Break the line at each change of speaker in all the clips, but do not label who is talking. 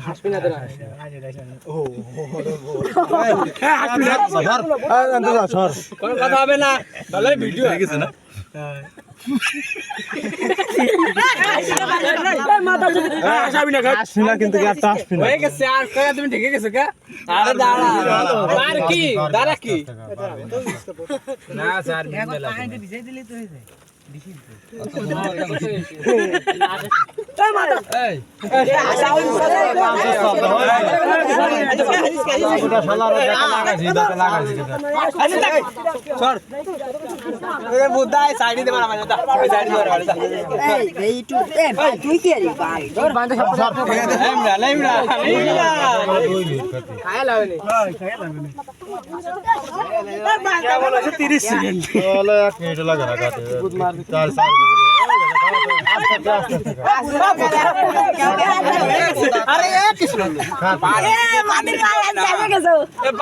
হাসবি না তোরা ও কোন কথা হবে না তাহলে ভিডিও হয়ে গেছে না কিন্তু হয়ে গেছে আর কয়া তুমি ঢেকে গেছো কা আরে দাঁড়া আর কি দাঁড়া কি না স্যার ভিজে দিলেই তো হয়ে যায়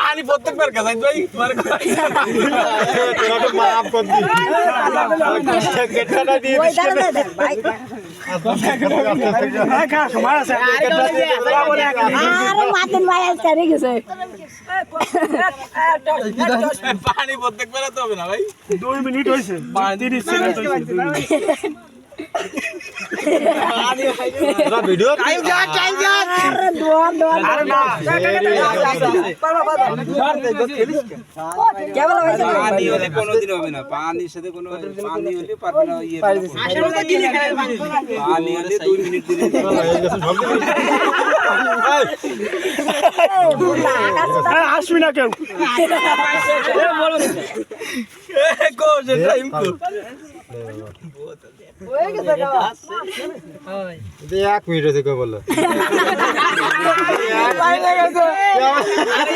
पानी प्रत्येकবার গাছাই ভাই মাফ কর দি কেটটা দিয়ে দিস ভাই খা সময় আছে আরে মাতন ভাই আজকে গেছে পানি প্রত্যেকবার তো হবে না ভাই 2 মিনিট হইছে 30 সেকেন্ড হইছে ভিডিও টাইম যা আরে দোয়ার আরে না কেবল হইছে পানি হলে কোনোদিন হবে না পানির সাথে কোনো পানি হলে পারবে না ইয়ে আসলে তো কিনে খায় পানি হলে 2 মিনিট দিলে আসবি না কেউ কো যে টাইম কো হয়ে গেছে গাওয়া হয় দে 1 মিনিট থেকে বল বাইরে গেছে আরে